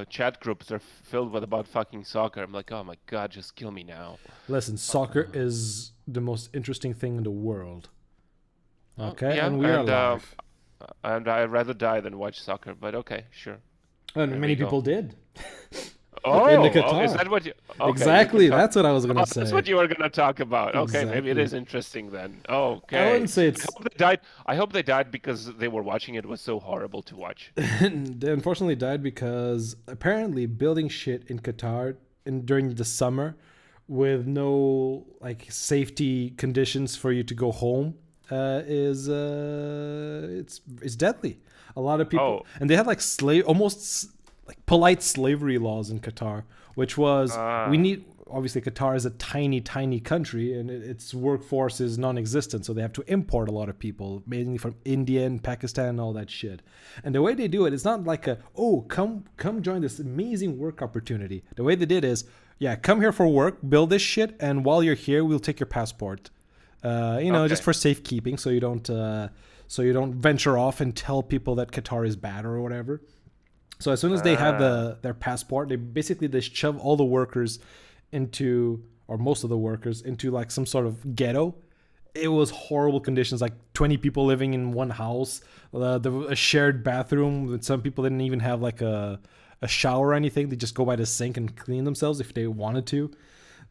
chat groups are filled with about fucking soccer. I'm like, oh my god, just kill me now. Listen, soccer is the most interesting thing in the world. Okay, Yeah, and we are live. and I'd rather die than watch soccer. But okay, sure. And There we many go. people did in the Oh, is Qatar. that what you? Okay, you can Exactly, talk. that's what I was Oh, gonna that's say. what you were gonna talk about. Okay, maybe it Exactly. is interesting then. I Okay. wouldn't say I it's hope they died. I hope they died because they were watching it was so horrible to watch. they unfortunately died because apparently building shit in Qatar during the summer with no like safety conditions for you to go home is it's deadly. A lot of people, Oh, and they had like like polite slavery laws in Qatar, which was we ah, need. Obviously, Qatar is a tiny country, and its workforce is non-existent. So they have to import a lot of people, mainly from India and Pakistan and all that shit. And the way they do it, it's not like come join this amazing work opportunity. The way they did is, yeah, come here for work, build this shit, and while you're here, we'll take your passport. Just okay. for safekeeping, so you don't venture off and tell people that Qatar is bad or whatever. So as soon as they have Ah, their passport, they shove all the workers into, or most of the workers into like some sort of ghetto. It was horrible conditions, like 20 people living in one house, a shared bathroom. With some people didn't even have like a shower or anything. They just go by the sink and clean themselves if they wanted to.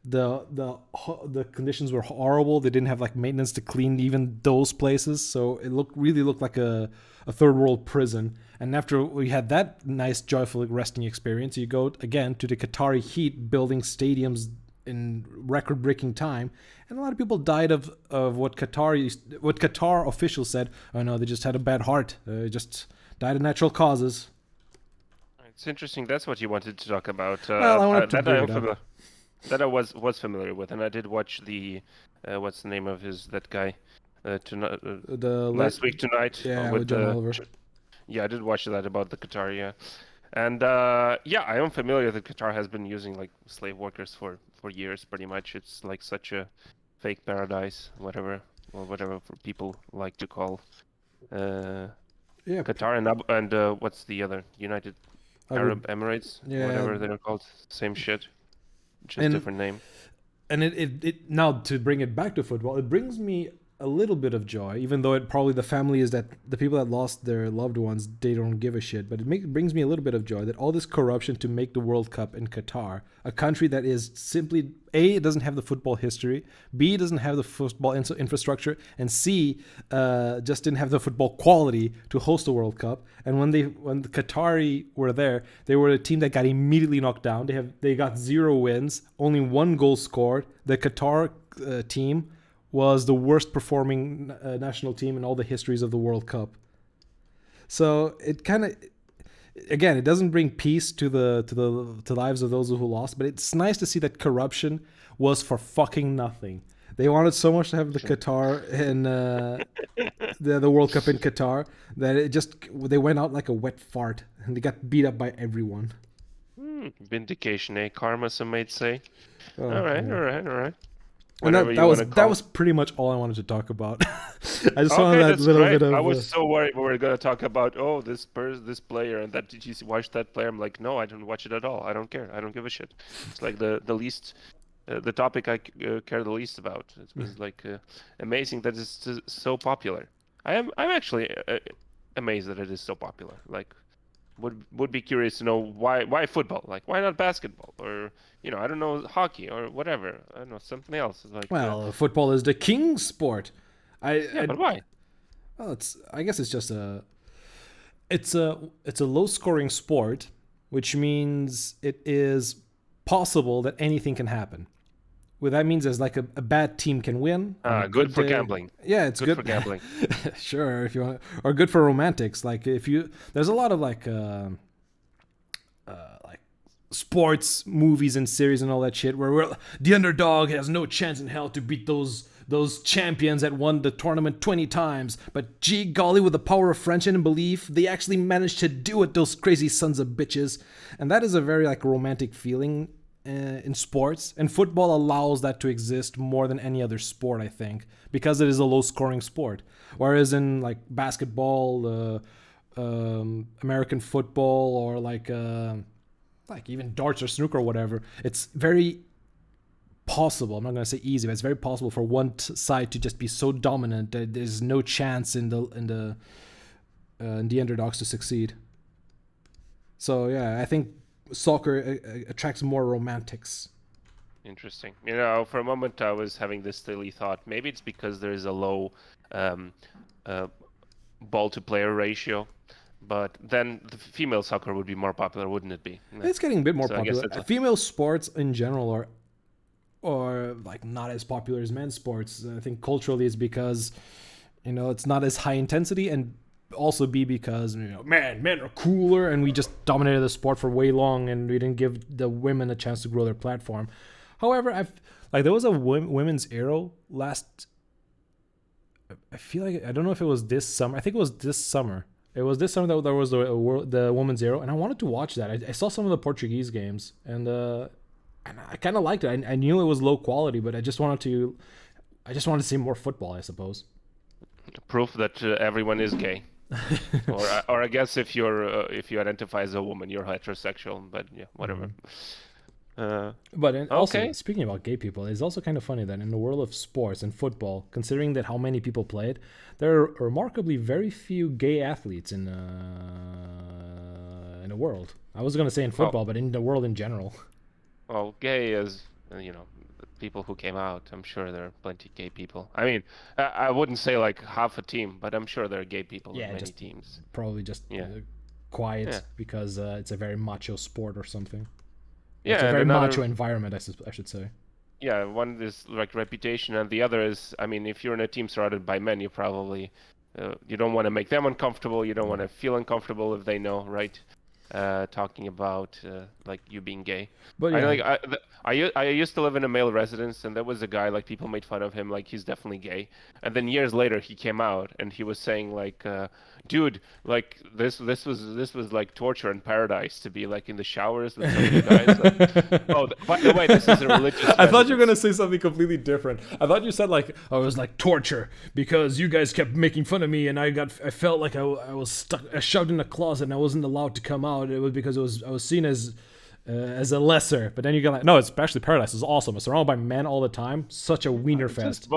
The conditions were horrible. They didn't have like maintenance to clean even those places, so it really looked like a third world prison. And after we had that nice, joyful, resting experience, you go again to the Qatari heat, building stadiums in record-breaking time, and a lot of people died of what Qatar officials said. Oh no, they just had a bad heart. Just died of natural causes. it's interesting. That's what you wanted to talk about. Well, I wanted to bring it up. That I was familiar with, and I did watch the what's the name of his that guy tonight last week tonight Yeah, with with John the Oliver. yeah, I did watch that about the Qatar, yeah. And yeah, I am familiar that Qatar has been using like slave workers for years pretty much. It's like such a fake paradise, whatever or whatever for people like to call uh Yeah, Qatar and what's the other United Abu, Arab Emirates, yeah, whatever they're called, same shit, just and different name. it now to bring it back to football, it brings me a little bit of joy, even though it probably the family is that the people that lost their loved ones, they don't give a shit. But brings me a little bit of joy that all this corruption to make the World Cup in Qatar, a country that is simply A, it doesn't have the football history, B, it doesn't have the football infrastructure, and C, just didn't have the football quality to host the World Cup. And when the Qatari were there, they were a team that got immediately knocked down. They got 0 wins, only 1 goal scored. The Qatar team was the worst performing national team in all the histories of the World Cup. So it kind of, again, it doesn't bring peace to the lives of those who lost, but it's nice to see that corruption was for fucking nothing. They wanted so much to have the Qatar and the World Cup in Qatar that they went out like a wet fart and they got beat up by everyone. Vindication, eh? Karma, some might say. Oh All right, yeah. all right, all right. And Whatever that you want was to call it. pretty much all I wanted to talk about. I just wanted Okay, that that's little great. bit I of was so worried we were gonna talk about this player and that did you watch that player? I'm like, no, I don't watch it at all. I don't care. I don't give a shit. It's like the least the topic I care the least about. It was like amazing that it's so popular. I'm actually amazed that it is so popular. Like would be curious to know why football? Like why not basketball or I don't know hockey or whatever. I don't know something else. It's like football is the king sport. yeah, I but why? well, I guess it's just it's a low scoring sport, which means it is possible that anything can happen. What that means is like a bad team can win on a Good good for day. gambling. Yeah, it's Good good. for gambling. Sure, if you want, or good for romantics. Like if you, there's a lot of like sports movies and series and all that shit where the underdog has no chance in hell to beat those champions that won the tournament 20 times. But gee golly, with the power of friendship and belief, they actually managed to do it, those crazy sons of bitches. And that is a very like romantic feeling in sports. And football allows that to exist more than any other sport, I think, because it is a low scoring sport. Whereas in like basketball, American football, or like like even darts or snooker or whatever, it's very possible. I'm not going to say easy, but it's very possible for one side to just be so dominant that there's no chance in the underdogs to succeed. So yeah, I think soccer attracts more romantics. Interesting. For a moment I was having this silly thought. Maybe it's because there is a low ball to player ratio, but then the female soccer would be more popular, wouldn't it be? It's getting a bit more So popular. Female sports in general are like not as popular as men's sports. I think culturally it's because it's not as high intensity, and also be because men are cooler, and we just dominated the sport for way long, and we didn't give the women a chance to grow their platform. However, there was a women's Euro last. I feel like I don't know if it was this summer. I think it was this summer. It was this summer that there was the women's Euro, and I wanted to watch that. I saw some of the Portuguese games, and I kind of liked it. I knew it was low quality, but I just wanted to see more football, I suppose. Proof that everyone is gay. or I guess if you identify as a woman, you're heterosexual. But yeah, whatever. But also, speaking about gay people, it's also kind of funny that in the world of sports and football, considering that how many people play it, there are remarkably very few gay athletes in the world. I was going to say in football, but in the world in general. Well, gay is, people who came out. I'm sure there are plenty of gay people. I mean, I wouldn't say like half a team, but I'm sure there are gay people in many teams. Probably just quiet because it's a very macho sport or something. Yeah, it's a very macho environment, I should say. Yeah, one is like reputation, and the other is, I mean, if you're in a team surrounded by men, you probably you don't want to make them uncomfortable. You don't want to feel uncomfortable if they know, right? Talking about like you being gay. But yeah. I used to live in a male residence, and there was a guy, like, people made fun of him, like he's definitely gay. And then years later he came out and he was saying like, dude, like this was like torture in paradise to be like in the showers with some of the guys. Like, by the way, this is a religious residence. I thought you were gonna say something completely different. I thought you said like, oh, it was like torture because you guys kept making fun of me, and I felt like I was stuck, shoved in a closet, and I wasn't allowed to come out. It was because I was seen as a lesser. But then you get like, no, especially paradise is awesome. It's surrounded by men all the time. Such a wiener fest.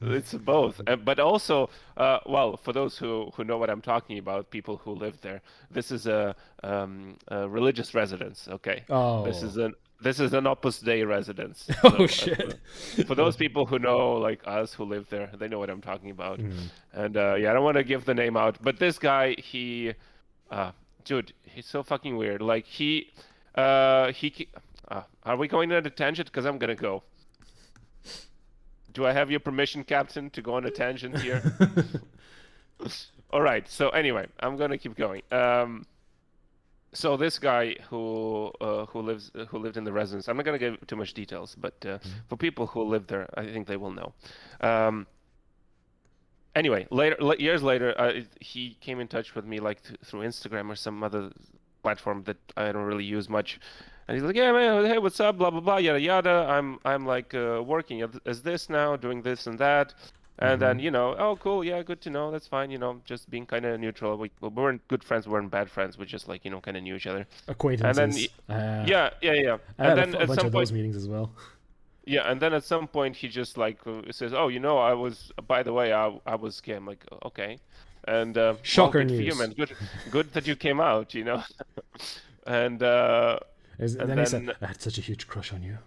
It's both. But also, well, for those who know what I'm talking about, people who live there, this is a religious residence. Okay. Oh. This is an Opus Dei residence. Oh, shit. For those people who know, like us, who live there, they know what I'm talking about. And I don't want to give the name out, but this guy, dude, he's so fucking weird. Like are we going on a tangent? Because I'm gonna go. Do I have your permission, Captain, to go on a tangent here? All right. So anyway, I'm gonna keep going. So this guy who lived in the residence, I'm not gonna give too much details, but for people who live there, I think they will know. Anyway, years later, he came in touch with me like through Instagram or some other platform that I don't really use much, and he's like, yeah, man, hey, what's up, blah blah blah, yada yada. I'm like working as this now, doing this and that, and then oh cool, yeah, good to know, that's fine, just being kind of neutral. We weren't good friends, we weren't bad friends, we just like kind of knew each other, acquaintances. And then yeah. And then at some point, those meetings as well. Yeah, and then at some point he just like says, oh, I was, by the way, I was gay. I'm like, okay. And shocker news. For you, man. Good that you came out, and then he said, I had such a huge crush on you.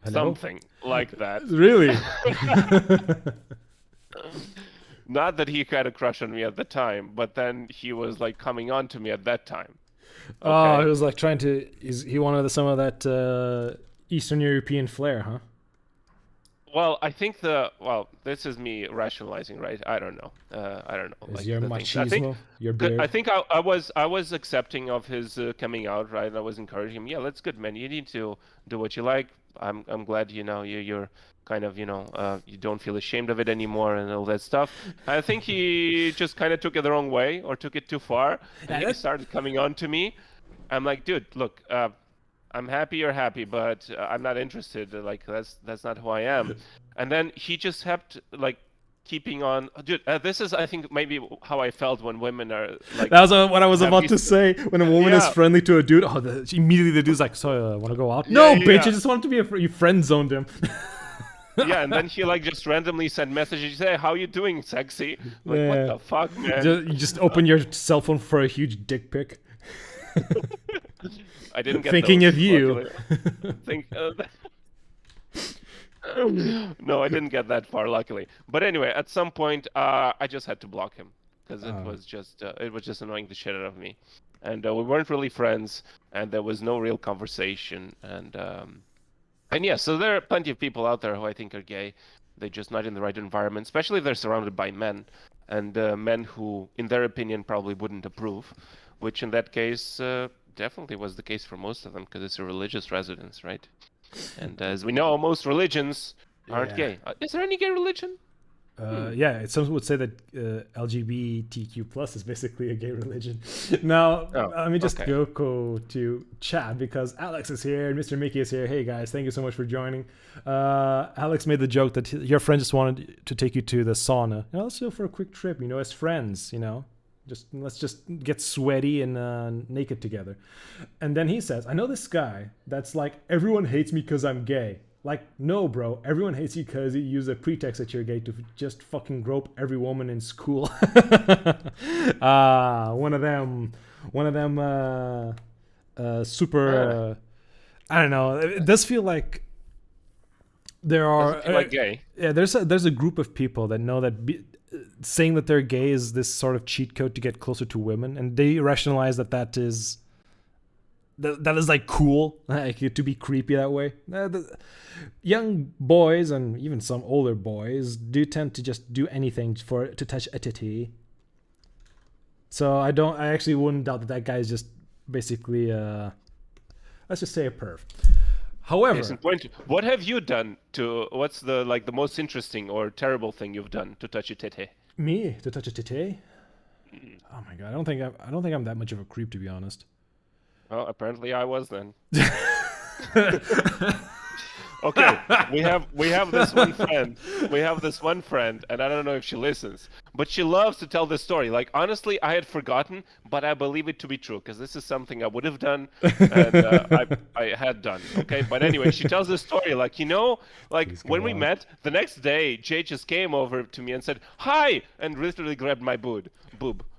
Hello? Something like that. Really? Not that he had a crush on me at the time, but then he was like coming on to me at that time. Okay. Oh, he was like trying to. He wanted some of that Eastern European flair, huh? Well, I think this is me rationalizing, right? I don't know. Is like, your machismo, your beard? I think I was accepting of his coming out, right? And I was encouraging him. Yeah, that's good, man. You need to do what you like. I'm glad you're kind of you don't feel ashamed of it anymore and all that stuff. I think he just kind of took it the wrong way or took it too far. And he started coming on to me. I'm like, dude, look. I'm happy you're happy, but I'm not interested. Like that's not who I am. And then he just kept like keeping on, dude. This is, I think, maybe how I felt when women are like. That was what I was about to these- say. When a woman is Yeah. friendly to a dude, immediately the dude's like, "So, want to go out?" No, Yeah, bitch, yeah. I just wanted to be you friend zoned him. Yeah, and then he like just randomly sent messages. Say, "How you doing, sexy?" Like, Yeah. what the fuck, man? You just open your cell phone for a huge dick pic. I didn't get Thinking those, of you. luckily. No, I didn't get that far, luckily. But anyway, at some point, I just had to block him because it was just annoying the shit out of me, and we weren't really friends, and there was no real conversation, and yeah, so there are plenty of people out there who I think are gay. They're just not in the right environment, especially if they're surrounded by men, and men who, in their opinion, probably wouldn't approve, which in that case definitely was the case for most of them because it's a religious residence, right? And as we know, most religions aren't Yeah. gay. Is there any gay religion? Yeah, some would say that LGBTQ plus is basically a gay religion. Now, let me just okay. go to chat because Alex is here and Mr. Mickey is here. Hey guys, thank you so much for joining. Alex made the joke that your friend just wanted to take you to the sauna. Let's go for a quick trip, as friends, let's just get sweaty and naked together. And then he says, I know this guy that's like, everyone hates me because I'm gay. Like, no, bro. Everyone hates you because you use a pretext that you're gay to just fucking grope every woman in school. One of them super. I don't know. It does feel like there are. Doesn't feel like gay. Yeah, there's a group of people that know that saying that they're gay is this sort of cheat code to get closer to women, and they rationalize that is. That is like cool, like to be creepy that way. Young boys and even some older boys do tend to just do anything to touch a titty. So I actually wouldn't doubt that guy is just basically let's just say a perv. However, what have you done what's the most interesting or terrible thing you've done to touch a titty? Me to touch a titty? Oh my god, I don't think I'm that much of a creep, to be honest. Well, apparently I was then. Okay, we have this one friend. We have this one friend, and I don't know if she listens, but she loves to tell this story. Like, honestly, I had forgotten, but I believe it to be true because this is something I would have done, and I had done. Okay, but anyway, she tells this story. Like, when we met, the next day, Jay just came over to me and said hi, and literally grabbed my boob,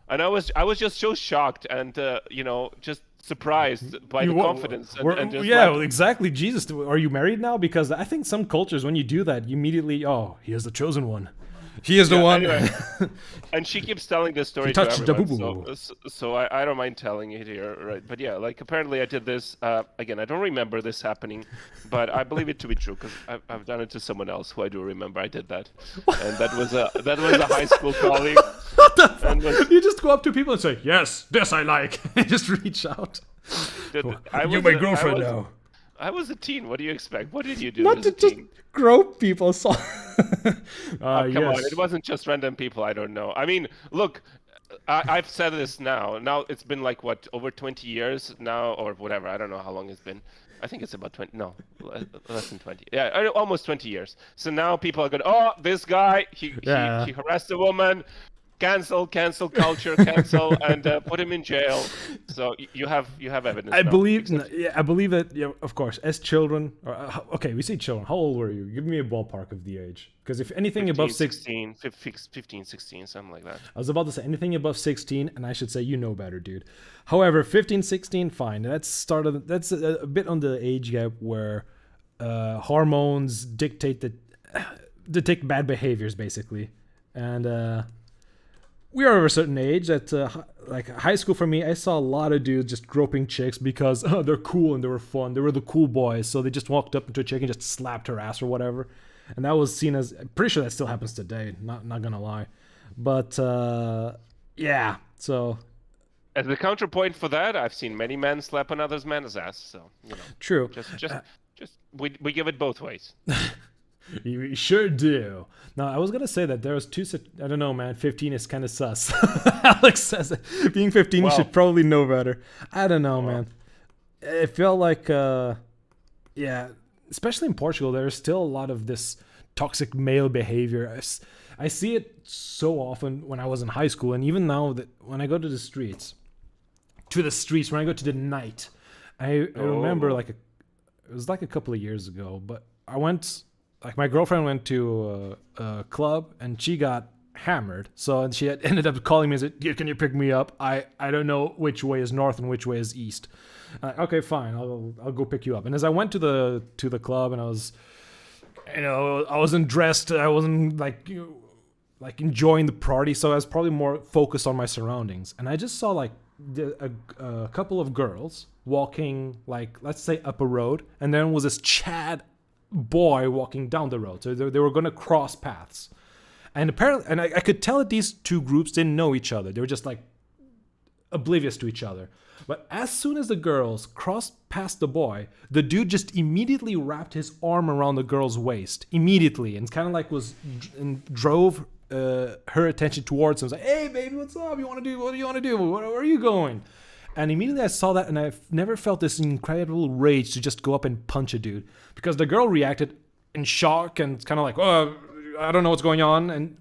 and I was just so shocked and just surprised by the confidence and just exactly. Jesus, are you married now? Because I think some cultures, when you do that, you immediately, he is the chosen one. He is the one. Anyway, and she keeps telling this story to everyone. So I don't mind telling it here, right? But yeah, like apparently I did this. Again, I don't remember this happening, but I believe it to be true because I've done it to someone else who I do remember I did that, and that was a high school colleague. What the fuck? You just go up to people and say, "Yes, this I like." And just reach out. Dude, you're my girlfriend now. I was a teen. What do you expect? What did you do? Not to just grope people. So come on, it wasn't just random people. I don't know. I mean, look, I've said this now. Now it's been like what, over 20 years now, or whatever. I don't know how long it's been. I think it's about 20. No, less than 20. Yeah, almost 20 years. So now people are going, oh, this guy, he harassed a woman. Cancel culture, cancel, and put him in jail. So you have evidence. I believe that. Yeah, of course. As children, we say children. How old were you? Give me a ballpark of the age. Because if anything 15, above 16, 15, 16, something like that. I was about to say anything above 16, and I should say you know better, dude. However, 15, 16, fine. That's a bit on the age gap where hormones dictate bad behaviors, basically, and. We are of a certain age at like high school. For me, I saw a lot of dudes just groping chicks because they're cool and they were fun. They were the cool boys, so they just walked up to a chick and just slapped her ass or whatever. And that was seen as, I'm pretty sure that still happens today. Not gonna lie, but yeah. So as the counterpoint for that, I've seen many men slap another man's ass. So true. Just we give it both ways. You sure do. Now, I was going to say that there was I don't know, man. 15 is kind of sus. Alex says it. Being 15, you should probably know better. I don't know, man. It felt like, especially in Portugal, there's still a lot of this toxic male behavior. I see it so often when I was in high school, and even now that when I go to the streets, when I go to the night, I remember like it was like a couple of years ago, but I went, like my girlfriend went to a club and she got hammered, so and she had ended up calling me and said, "Can you pick me up? I don't know which way is north and which way is east." Okay, fine, I'll go pick you up. And as I went to the club, and I was, I wasn't dressed, I wasn't like enjoying the party, so I was probably more focused on my surroundings, and I just saw like a couple of girls walking, like, let's say up a road, and then was this Chad boy walking down the road, so they were going to cross paths. And apparently, and I could tell that these two groups didn't know each other. They were just like oblivious to each other. But as soon as the girls crossed past the boy, the dude just immediately wrapped his arm around the girl's waist immediately, and kind of like drove her attention towards him. It was like, "Hey, baby, what's up? What do you want to do? Where are you going?" And immediately I saw that, and I've never felt this incredible rage to just go up and punch a dude, because the girl reacted in shock and kind of like, "Oh, I don't know what's going on,"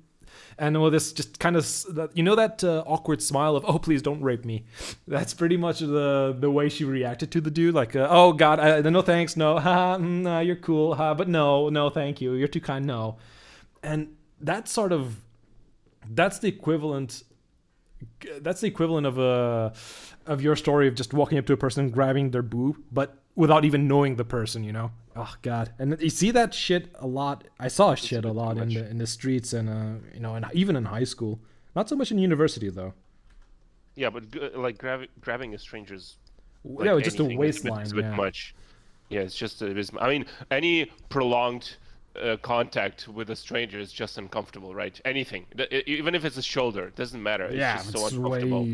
and with this just kind of, that awkward smile of, "Oh, please don't rape me." That's pretty much the way she reacted to the dude, like, "Oh God, no thanks, no, ha, nah, you're cool, ha, but no, thank you, you're too kind, no." And that's the equivalent of your story of just walking up to a person and grabbing their boob, but without even knowing the person, Oh God. And you see that shit a lot. I saw shit a lot in the streets, and and even in high school. Not so much in university though. Yeah, but like grabbing a stranger's, yeah, just a waistline. It's a bit much. Yeah, it's just a bit. I mean, any prolonged contact with a stranger is just uncomfortable, right? Anything, even if it's a shoulder, it doesn't matter. It's just so uncomfortable.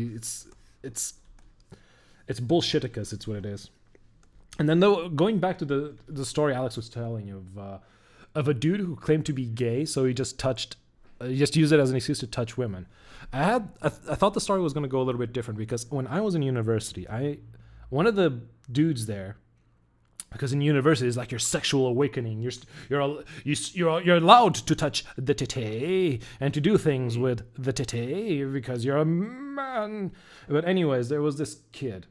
It's bullshiticus. It's what it is. And then, though, going back to the story Alex was telling of a dude who claimed to be gay, so he just used it as an excuse to touch women. I thought the story was going to go a little bit different, because when I was in university, one of the dudes there, because in university it's like your sexual awakening. You're allowed to touch the titty and to do things with the titty because you're a man. But anyways, there was this kid.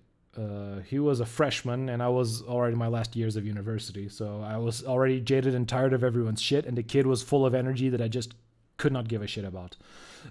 He was a freshman, and I was already in my last years of university, so I was already jaded and tired of everyone's shit. And the kid was full of energy that I just could not give a shit about.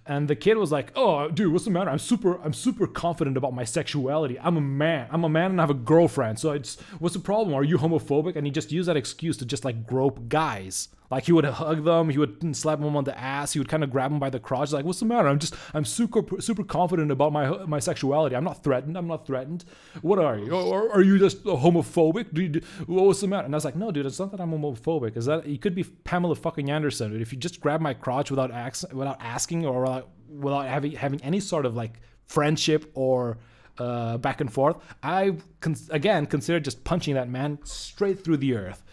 And the kid was like, "Oh, dude, what's the matter? I'm super confident about my sexuality. I'm a man and I have a girlfriend. So what's the problem? Are you homophobic?" And he just used that excuse to just like grope guys. Like he would hug them, he would slap them on the ass, he would kind of grab them by the crotch, like, "What's the matter? I'm super confident about my sexuality. I'm not threatened. What are you? Or are you just homophobic? What's the matter?" And I was like, "No, dude, it's not that I'm homophobic. Is that you could be Pamela fucking Anderson, dude. If you just grab my crotch without asking, or without having any sort of like friendship or back and forth, I consider just punching that man straight through the earth."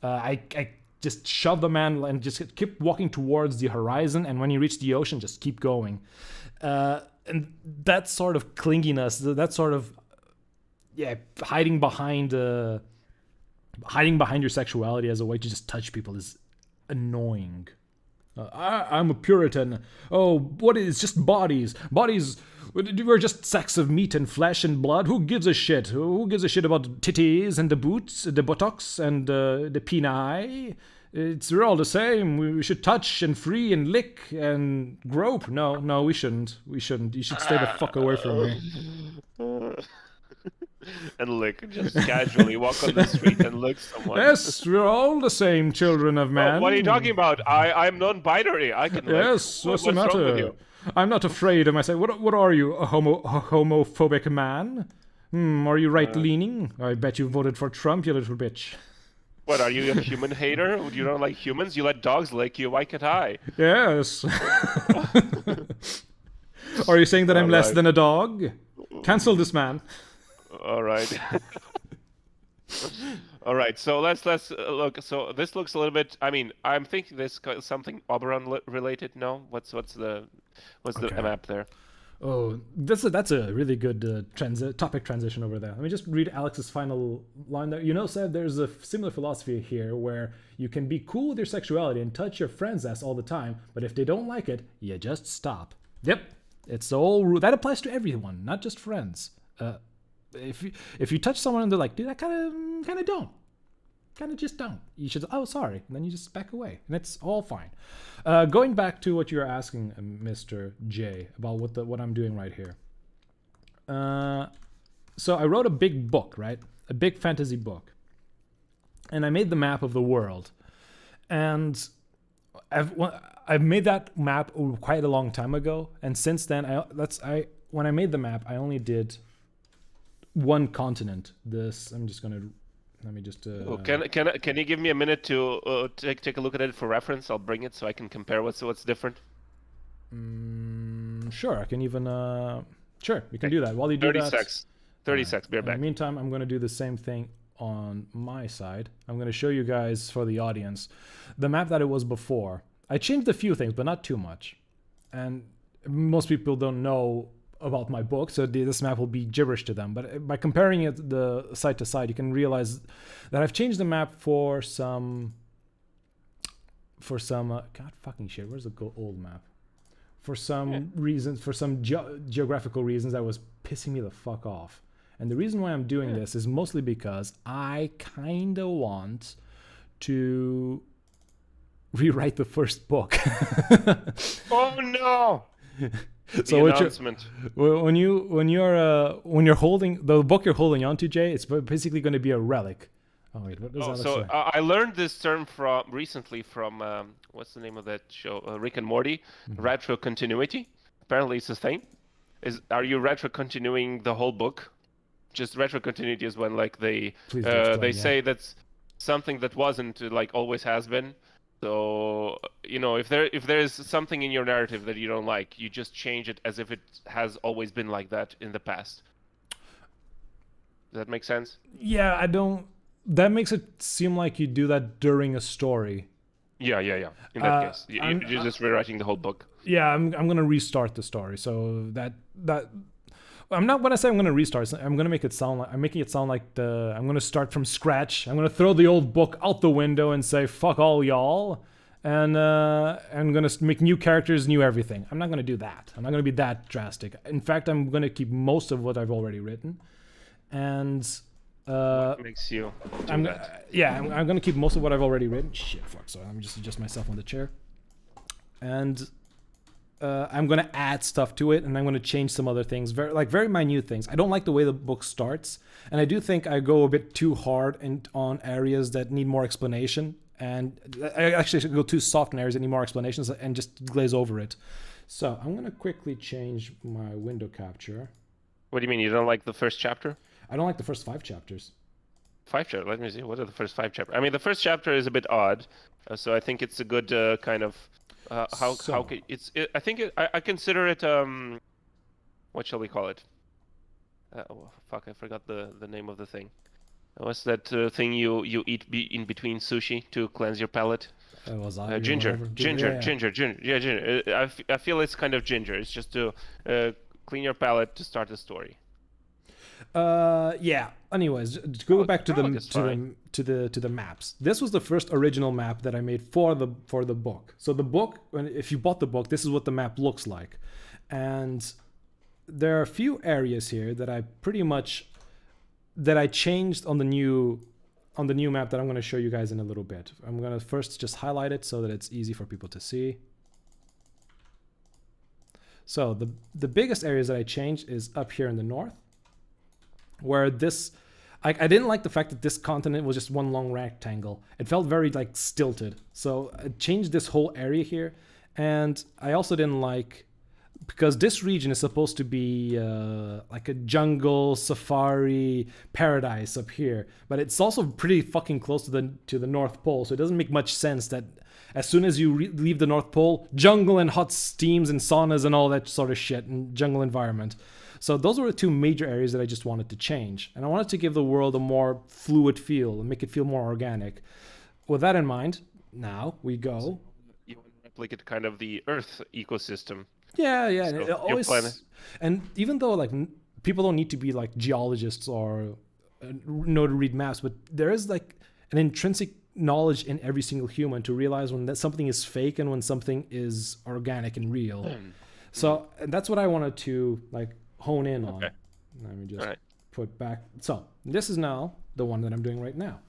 I just shove the man and just keep walking towards the horizon, and when you reach the ocean, just keep going. And that sort of clinginess, that sort of hiding behind your sexuality as a way to just touch people is annoying. I'm a Puritan. Oh, what is just bodies? Bodies, we're just sacks of meat and flesh and blood. Who gives a shit? Who gives a shit about titties and the boots, the buttocks and the peni? We're all the same. We should touch and free and lick and grope. No, we shouldn't. You should stay the fuck away from me. And lick, just casually walk on the street and lick someone. Yes, we're all the same children of man. Oh, what are you talking about? I'm non-binary. I can lick. Yes, what's the matter? Wrong with you? I'm not afraid of myself. What are you, a homophobic man? Are you right-leaning? I bet you voted for Trump, you little bitch. What, are you a human hater? You don't like humans? You let dogs lick you? Why can't I? Yes. Are you saying that I'm less than a dog? Cancel this man. All right. All right. So let's look. So this looks a little bit. I mean, I'm thinking this is something Oberon related. No. What's the map there? Oh, that's a really good topic transition over there. Let me just read Alex's final line there. You know, Seb, there's a similar philosophy here where you can be cool with your sexuality and touch your friend's ass all the time, but if they don't like it, you just stop. Yep, it's the whole rule. That applies to everyone, not just friends. If you touch someone and they're like, dude, I kind of don't. Kind of just don't. You should, oh, sorry. And then you just back away. And it's all fine. Going back to what you were asking, Mr. J, about what I'm doing right here. So I wrote a big book, right? A big fantasy book. And I made the map of the world. And I've made that map quite a long time ago. And since then, when I made the map, I only did one continent. I'm just going to... Let me just. Can you give me a minute to take a look at it for reference? I'll bring it so I can compare what's different. Sure, I can even. Sure, we can do that. While you do 30 that, seconds. 30 seconds. Be right back. In the meantime, I'm going to do the same thing on my side. I'm going to show you guys, for the audience, the map that it was before. I changed a few things, but not too much. And most people don't know about my book, so this map will be gibberish to them. But by comparing it the side to side, you can realize that I've changed the map for some god fucking shit. Where's the old map? For some reasons, for some geographical reasons, that was pissing me the fuck off. And the reason why I'm doing this is mostly because I kind of want to rewrite the first book. Oh no! So when you're holding the book you're holding onto, Jay, it's basically going to be a relic. Oh wait, what does that say? I learned this term recently from what's the name of that show? Rick and Morty. Retro continuity. Apparently, it's a thing. Are you retro continuing the whole book? Just retro continuity is when like they say that's something that wasn't like always has been. So, you know, if there is something in your narrative that you don't like, you just change it as if it has always been like that in the past. Does that make sense? Yeah, I don't... That makes it seem like you do that during a story. Yeah. In that case, you're just rewriting the whole book. Yeah, I'm gonna restart the story. So that I'm not when I say I'm gonna restart. I'm gonna make it sound like I'm making it sound like I'm gonna start from scratch. I'm gonna throw the old book out the window and say fuck all y'all, and I'm gonna make new characters, new everything. I'm not gonna do that. I'm not gonna be that drastic. In fact, I'm gonna keep most of what I've already written, and what makes you do that? Yeah, I'm gonna keep most of what I've already written. Shit, fuck. Sorry, let me just adjust myself on the chair, and. I'm going to add stuff to it, and I'm going to change some other things, very minute things. I don't like the way the book starts, and I do think I go a bit too hard on areas that need more explanation, and I actually go too soft in areas that need more explanations and just glaze over it. So I'm going to quickly change my window capture. What do you mean? You don't like the first chapter? I don't like the first 5 chapters. 5 chapters? Let me see. What are the first 5 chapters? I mean, the first chapter is a bit odd, so I think it's a good kind of... I consider it what shall we call it? I forgot the name of the thing. What's that thing you eat in between sushi to cleanse your palate? Ginger. Yeah. I feel it's kind of ginger. It's just to clean your palate to start the story. Yeah. Anyways, to go back to the maps. This was the first original map that I made for the book. So the book, if you bought the book, this is what the map looks like. And there are a few areas here that I changed on the new map that I'm going to show you guys in a little bit. I'm going to first just highlight it so that it's easy for people to see. So the biggest areas that I changed is up here in the north, where I didn't like the fact that this continent was just one long rectangle. It felt very like stilted. So I changed this whole area here. And I also didn't like, because this region is supposed to be like a jungle safari paradise up here, but it's also pretty fucking close to the North Pole. So it doesn't make much sense that as soon as you leave the North Pole, jungle and hot steams and saunas and all that sort of shit and jungle environment. So those were the 2 major areas that I just wanted to change. And I wanted to give the world a more fluid feel and make it feel more organic. With that in mind, now we go. You want to replicate kind of the Earth ecosystem. Yeah, yeah. And So it your planet. always, and even though like people don't need to be like geologists or know to read maps, but there is like an intrinsic knowledge in every single human to realize when that something is fake and when something is organic and real. So and that's what I wanted to like hone in on. Okay. Let me just All right. put back. So this is now the one that I'm doing right now.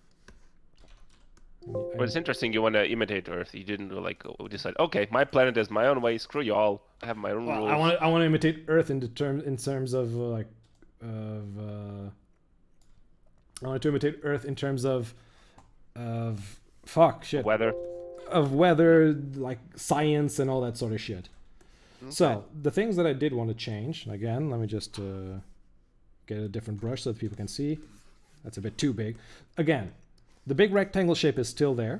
But it's interesting you want to imitate Earth. You didn't like decide, okay, my planet is my own way, screw y'all. I have my own Well, rules. I want to imitate Earth in terms of like of I wanted to imitate Earth in terms of fuck shit Weather. of weather, like science and all that sort of shit. Okay. So the things that I did want to change again. Let me just get a different brush so that people can see. That's a bit too big. Again, the big rectangle shape is still there.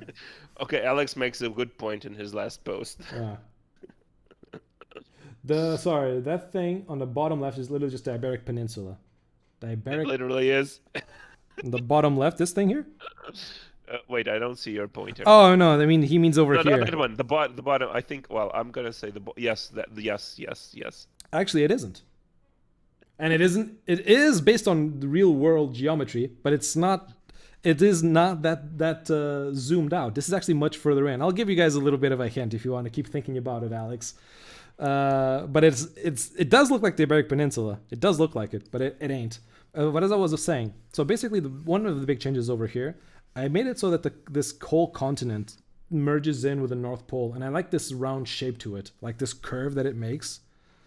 Okay, Alex makes a good point in his last post. That thing on the bottom left is literally just the Iberic Peninsula. The It Iberic, literally is. the bottom left, this thing here. Wait, I don't see your pointer. Oh no, I mean he means over No, here. not that one. The bottom. I think. Well, I'm gonna say yes. Yes. Actually, it isn't. And it isn't. It is based on the real world geometry, but it's not. It is not that zoomed out. This is actually much further in. I'll give you guys a little bit of a hint if you want to keep thinking about it, Alex. But it does look like the Iberic Peninsula. It does look like it, but it ain't. But as I was saying, so basically one of the big changes over here, I made it so that this whole continent merges in with the North Pole, and I like this round shape to it, like this curve that it makes.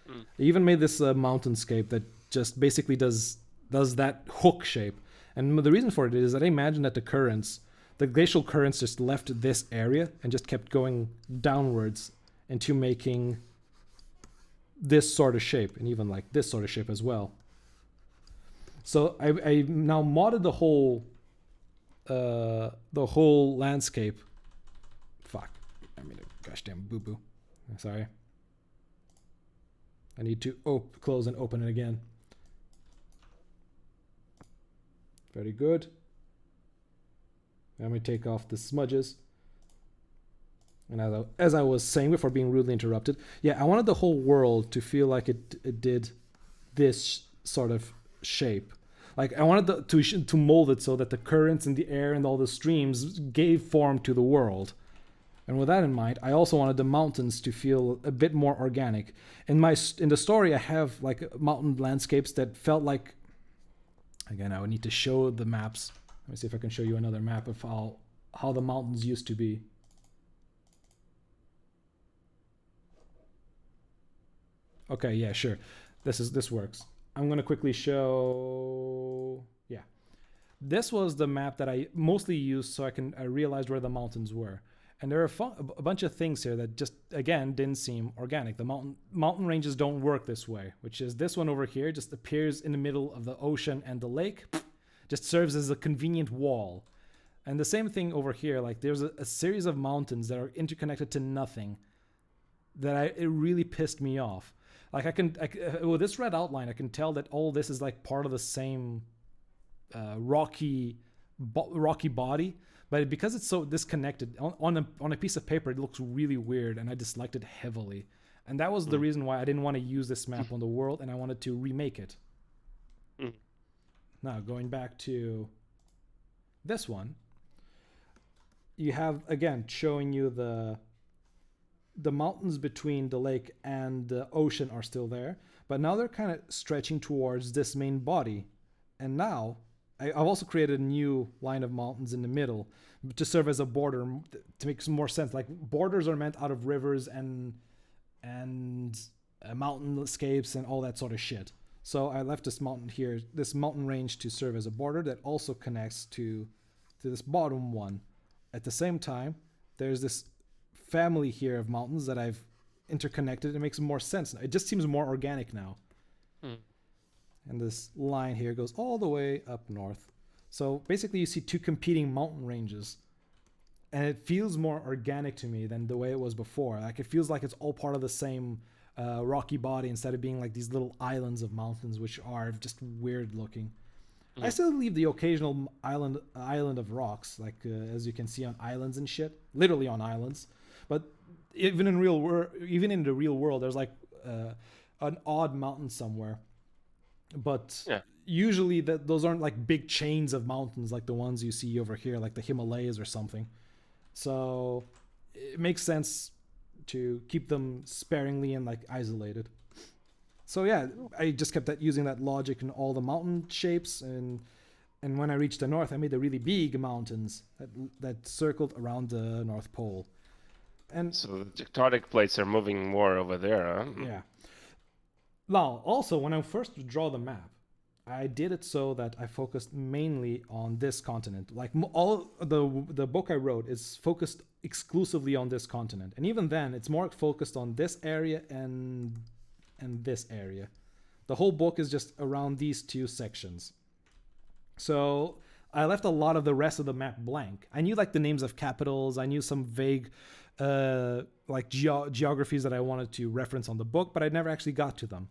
I even made this mountainscape that just basically does that hook shape. And the reason for it is that I imagine that the glacial currents just left this area and just kept going downwards into making this sort of shape, and even like this sort of shape as well. So I now modded the whole landscape. Fuck, I made a gosh damn boo boo. Sorry. I need to close and open it again. Very good. Let me take off the smudges. And as I was saying before being rudely interrupted, yeah, I wanted the whole world to feel like it did this sort of shape. Like I wanted to mold it so that the currents in the air and all the streams gave form to the world. And with that in mind, I also wanted the mountains to feel a bit more organic. In the story, I have like mountain landscapes that felt like. Again, I would need to show the maps. Let me see if I can show you another map of how the mountains used to be. Okay, yeah, sure. This works. I'm gonna quickly show. Yeah, this was the map that I mostly used so I realized where the mountains were. And there are a bunch of things here that just, again, didn't seem organic. The mountain ranges don't work this way, which is this one over here just appears in the middle of the ocean and the lake, just serves as a convenient wall. And the same thing over here, like there's a series of mountains that are interconnected to nothing it really pissed me off. Like with this red outline, I can tell that all this is like part of the same rocky body. But because it's so disconnected, on a piece of paper, it looks really weird, and I disliked it heavily. And that was the reason why I didn't want to use this map on the world, and I wanted to remake it. Now, going back to this one, you have, again, showing you the mountains between the lake and the ocean are still there, but now they're kind of stretching towards this main body. And now I've also created a new line of mountains in the middle to serve as a border to make some more sense. Like borders are meant out of rivers and mountain landscapes and all that sort of shit. So I left this mountain range to serve as a border that also connects to this bottom one. At the same time, there's this family here of mountains that I've interconnected. It makes more sense. It just seems more organic now. And this line here goes all the way up north. So basically you see two competing mountain ranges. And it feels more organic to me than the way it was before. Like it feels like it's all part of the same rocky body instead of being like these little islands of mountains, which are just weird looking. I still leave the occasional island of rocks, like as you can see on islands and shit, literally on islands. But even in the real world, there's like an odd mountain somewhere. But Yeah. usually those aren't like big chains of mountains like the ones you see over here, like the Himalayas or something. So it makes sense to keep them sparingly and like isolated. So yeah, I just kept using that logic in all the mountain shapes, and when I reached the north, I made the really big mountains that circled around the North Pole. And so the tectonic plates are moving more over there, huh? yeah. Now, also, when I first draw the map, I did it so that I focused mainly on this continent. Like all the book I wrote is focused exclusively on this continent, and even then, it's more focused on this area and this area. The whole book is just around these two sections. So I left a lot of the rest of the map blank. I knew like the names of capitals. I knew some vague like geographies that I wanted to reference on the book, but I never actually got to them.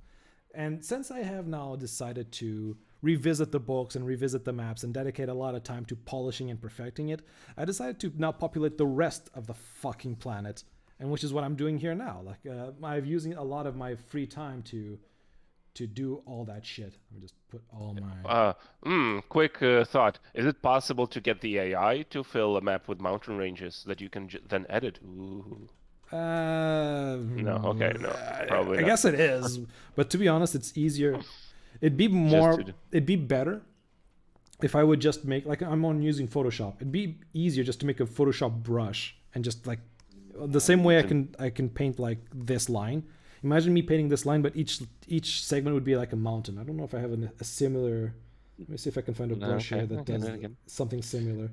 And since I have now decided to revisit the books and revisit the maps and dedicate a lot of time to polishing and perfecting it, I decided to now populate the rest of the fucking planet, and which is what I'm doing here now. Like I'm using a lot of my free time to do all that shit. Let me just put all my... Quick thought. Is it possible to get the AI to fill a map with mountain ranges that you can then edit? Ooh. No, okay, no, probably I not. guess it is, but to be honest, it's easier. It'd be better if I would just make, like I'm on using Photoshop. It'd be easier just to make a Photoshop brush and just like the same way I can paint like this line. Imagine me painting this line, but each segment would be like a mountain. I don't know if I have a similar. Let me see if I can find a brush here that does something similar.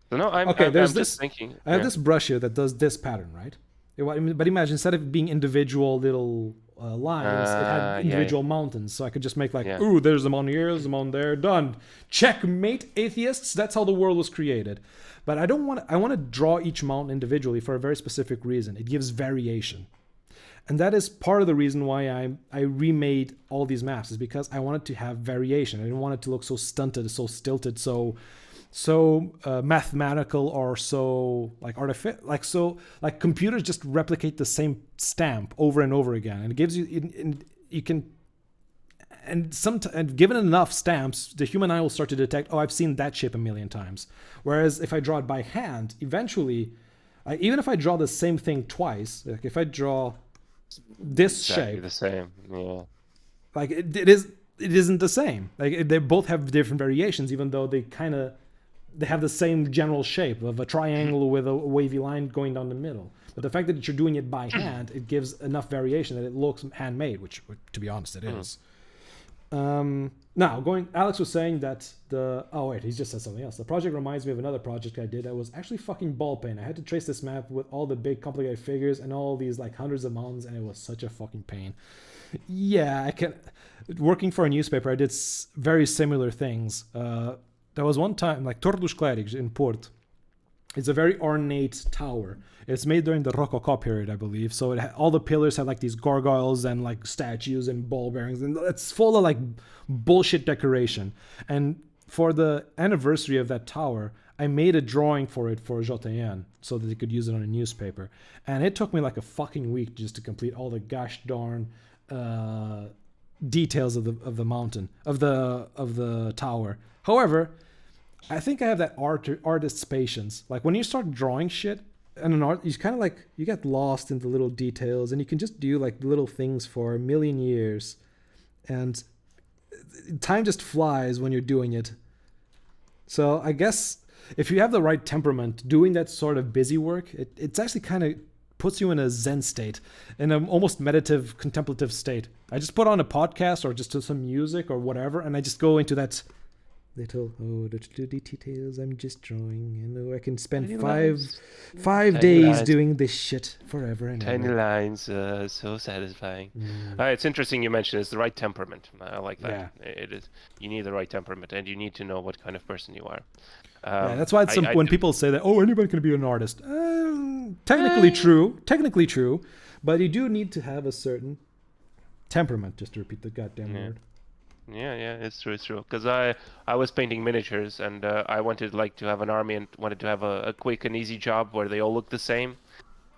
No, I'm just thinking. I have this brush here that does this pattern, right? But imagine instead of being individual little lines, it had individual mountains. So I could just make like, ooh, there's a mountain here, there's a mountain there, done. Checkmate, atheists. That's how the world was created. But I want to draw each mountain individually for a very specific reason. It gives variation. And that is part of the reason why I remade all these maps, is because I wanted to have variation. I didn't want it to look so stunted, so stilted, so mathematical, or so like artificial, like computers just replicate the same stamp over and over again, and it gives you can, and given enough stamps, the human eye will start to detect, oh, I've seen that shape a million times. Whereas if I draw it by hand, eventually, even if I draw the same thing twice, like if I draw this shape, the same, yeah, like it isn't the same. Like they both have different variations, even though they have the same general shape of a triangle with a wavy line going down the middle. But the fact that you're doing it by hand, it gives enough variation that it looks handmade, which to be honest, it is. Now, Alex was saying that he just said something else. The project reminds me of another project I did that was actually fucking ball pain. I had to trace this map with all the big complicated figures and all these like hundreds of mountains, and it was such a fucking pain. Yeah, working for a newspaper, I did very similar things. There was one time, like Torduš Klerić in Port. It's a very ornate tower. It's made during the Rococo period, I believe. So all the pillars have like these gargoyles and like statues and ball bearings, and it's full of like bullshit decoration. And for the anniversary of that tower, I made a drawing for it for JN so that they could use it on a newspaper. And it took me like a fucking week just to complete all the gosh darn details of the mountain, of the tower. However, I think I have that artist's patience. Like when you start drawing shit and an art, you kind of like, you get lost in the little details, and you can just do like little things for a million years, and time just flies when you're doing it. So I guess if you have the right temperament, doing that sort of busy work, it's actually kind of puts you in a Zen state, in an almost meditative, contemplative state. I just put on a podcast or just some music or whatever, and I just go into that little, the details I'm just drawing, and I can spend five days doing this shit forever and tiny ever. lines, so satisfying. It's interesting you mentioned it's the right temperament. I like that. Yeah. It is. You need the right temperament, and you need to know what kind of person you are. That's why when people say that, anybody can be an artist. Technically true, but you do need to have a certain temperament, just to repeat the goddamn word. Yeah, it's true. Because I was painting miniatures, and I wanted to have an army and wanted to have a quick and easy job where they all look the same,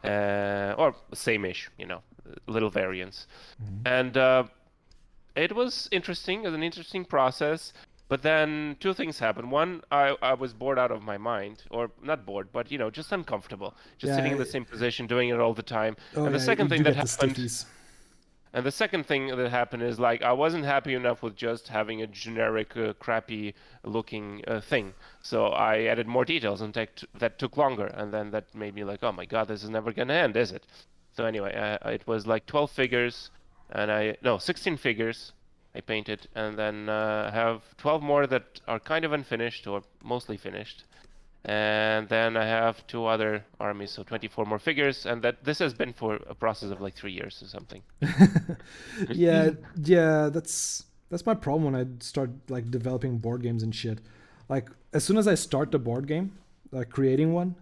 or same-ish, little variants. Mhm. And it was interesting. It was an interesting process. But then two things happened. One, I was bored out of my mind, or not bored, but just uncomfortable, just sitting in Yeah. the same position, doing it all the time. Oh And the yeah, you second thing do that get the happened, stiffies. and the second thing that happened is like I wasn't happy enough with just having a generic, crappy looking thing. So I added more details, and that took longer. And then that made me like, oh my God, this is never gonna end, is it? So anyway, it was like 12 figures, and no, 16 figures I painted, and then I have 12 more that are kind of unfinished or mostly finished. And then I have two other armies, so 24 more figures, and this has been for a process of like 3 years or something. Yeah, yeah, that's my problem when I start like developing board games and shit. Like as soon as I start the board game, like creating one,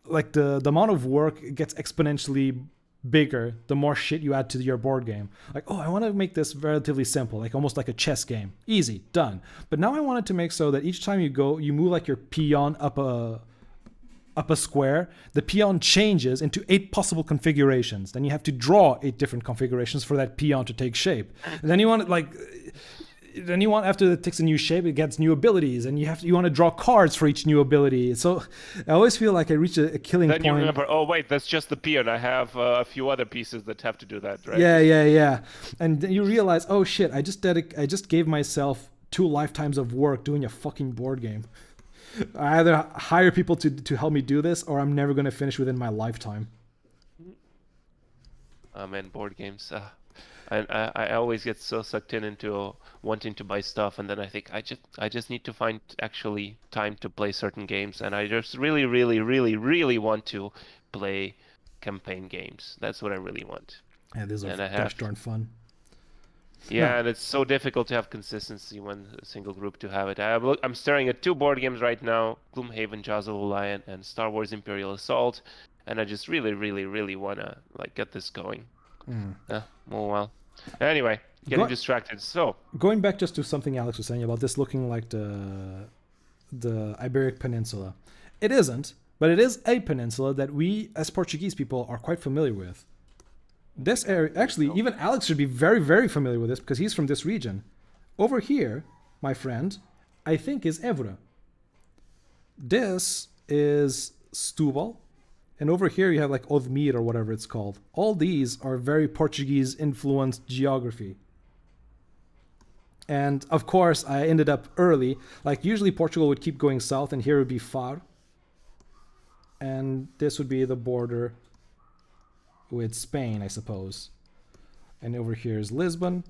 like the amount of work gets exponentially bigger the more shit you add to your board game. Like, oh, I want to make this relatively simple, like almost like a chess game. Easy, done. But now I want it to make so that each time you move like your peon up a square, the peon changes into 8 possible configurations. Then you have to draw 8 different configurations for that peon to take shape. And then you want after it takes a new shape, it gets new abilities, and you want to draw cards for each new ability. So I always feel like I reach a killing Then point. you remember, oh wait, that's just the peon. I have a few other pieces that have to do that, right? Yeah. And then you realize, oh shit, I just gave myself 2 lifetimes of work doing a fucking board game. I either hire people to help me do this, or I'm never going to finish within my lifetime. Man, board games. I always get so sucked into wanting to buy stuff, and then I think I just need to find actually time to play certain games, and I just really, really, really, really want to play campaign games. That's what I really want. Yeah, these are And I gosh have, darn fun. yeah, No. and it's so difficult to have consistency when a single group to have it. I'm staring at 2 board games right now: Gloomhaven, Jaws of the Lion, and Star Wars Imperial Assault, and I just really, really, really wanna like get this going. Oh well. Anyway, getting Go- distracted. So, Going back just to something Alex was saying about this looking like the Iberic Peninsula. It isn't, but it is a peninsula that we as Portuguese people are quite familiar with. This area, actually, even Alex should be very, very familiar with this because he's from this region. Over here, my friend, I think is Évora. This is Setúbal, and over here you have like Odmir or whatever it's called. All these are very Portuguese influenced geography. And of course, I ended up early. Like usually Portugal would keep going south, and here would be Faro. And this would be the border with Spain, I suppose. And over here is Lisbon,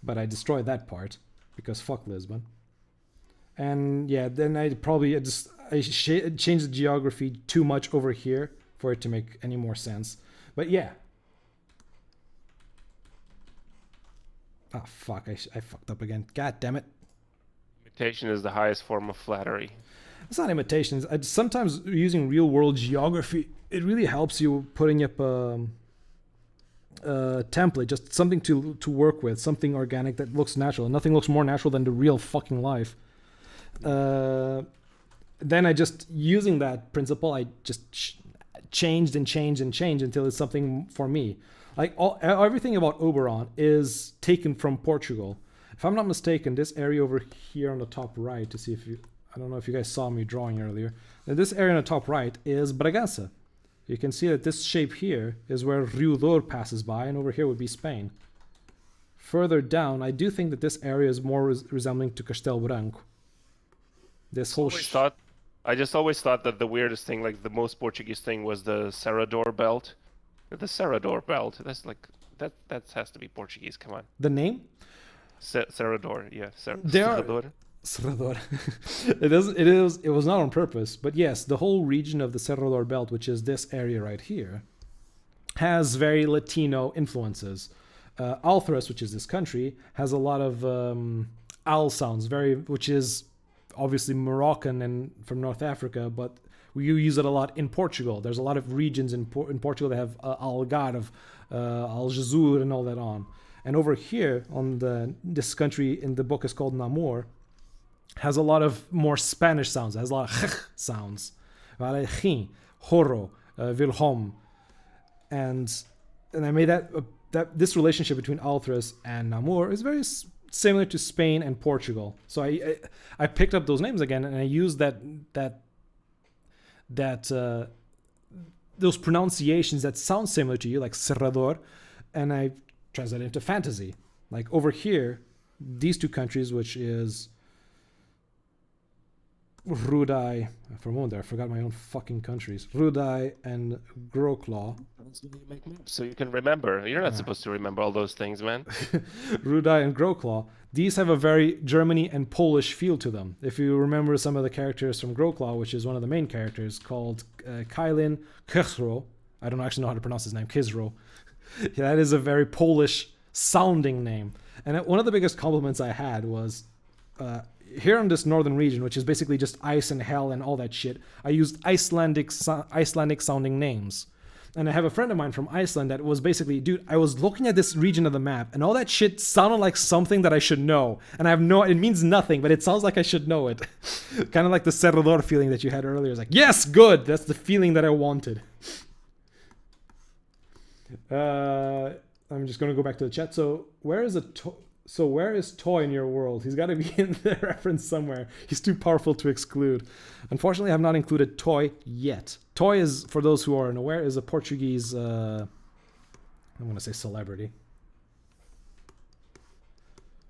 but I destroyed that part because fuck Lisbon. And yeah, then I changed the geography too much over here for it to make any more sense. But yeah. Ah, fuck, I fucked up again. God damn it. imitation is the highest form of flattery. It's not imitations. Sometimes using real world geography, it really helps you putting up a template, just something to work with, something organic that looks natural. Nothing looks more natural than the real fucking life. Then I just, using that principle, I just changed until it's something for me. Like everything about Oberon is taken from Portugal. If I'm not mistaken, this area over here on the top right, to see if you, I don't know if you guys saw me drawing earlier. Now, this area on the top right is Bragança. You can see that this shape here is where Rio Douro passes by, and over here would be Spain. Further down, I do think that this area is more resembling to Castelo Branco. This whole I just always thought that the weirdest thing, like the most Portuguese thing, was the Serrador belt. The Serrador belt. That's like that has to be Portuguese. Come on. The name? Serrador. Yeah. Serrador. It was not on purpose, but yes, the whole region of the Serrador belt, which is this area right here, has very Latino influences. Althras, which is this country, has a lot of al sounds, which is obviously Moroccan and from North Africa, but we use it a lot in Portugal. There's a lot of regions in Portugal that have Algarve, Algesur, and all that on. And over here, on this country in the book is called Namor, has a lot of more Spanish sounds. It has a lot of sounds. Jorro, Vilhom. And and I made that this relationship between Altres and Namur is very similar to Spain and Portugal. So I picked up those names again, and I used those pronunciations that sound similar to you, like Serrador, and I translate it into fantasy. Like over here, these two countries, which is Rudai, for a moment there, I forgot my own fucking countries. Rudai and Groclaw. So you can remember. You're not supposed to remember all those things, man. Rudai and Groclaw. These have a very Germany and Polish feel to them. If you remember some of the characters from Groclaw, which is one of the main characters, called Kailin Kizro. I don't actually know how to pronounce his name, Kizro. That is a very Polish sounding name. And one of the biggest compliments I had was here in this northern region, which is basically just ice and hell and all that shit, I used Icelandic sounding names. And I have a friend of mine from Iceland that was basically, dude, I was looking at this region of the map and all that shit sounded like something that I should know. And it means nothing, but it sounds like I should know it. Kind of like the Serrador feeling that you had earlier. It's like, yes, good. That's the feeling that I wanted. I'm just going to go back to the chat. So where is Toy in your world? He's got to be in the reference somewhere. He's too powerful to exclude. Unfortunately, I have not included Toy yet. Toy is, for those who are unaware, is a Portuguese, I'm going to say celebrity.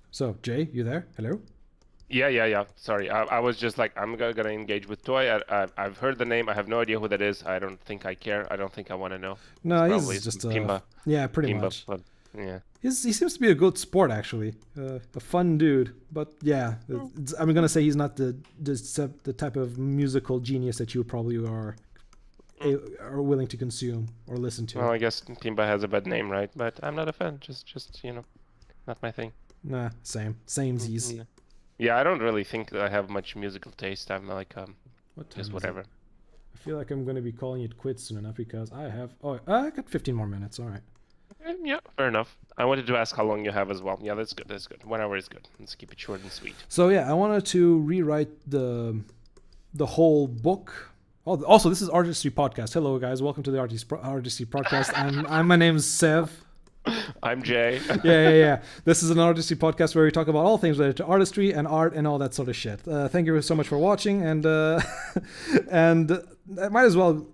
So, Jay, you there? Hello? Yeah. Sorry, I was just like, I'm gonna engage with Toy. I've heard the name. I have no idea who that is. I don't think I care. I don't think I want to know. No, he's just Pimba. Yeah, pretty Pimba, much. But, yeah. He seems to be a good sport, actually. A fun dude. But yeah, I'm going to say he's not the type of musical genius that you probably are willing to consume or listen to. Well, I guess Pimba has a bad name, right? But I'm not a fan. Just not my thing. Nah, samesies. Yeah, I don't really think that I have much musical taste. I'm like, just whatever. I feel like I'm going to be calling it quits soon enough because I got 15 more minutes. All right. Yeah, fair enough. I wanted to ask how long you have as well. Yeah, that's good. 1 hour is good. Let's keep it short and sweet. So yeah, I wanted to rewrite the whole book. Oh, also, this is Artistry Podcast. Hello, guys. Welcome to the Artistry Podcast. My name's Sev. I'm Jay. Yeah. This is an Artistry Podcast where we talk about all things related to artistry and art and all that sort of shit. Thank you so much for watching, and I might as well,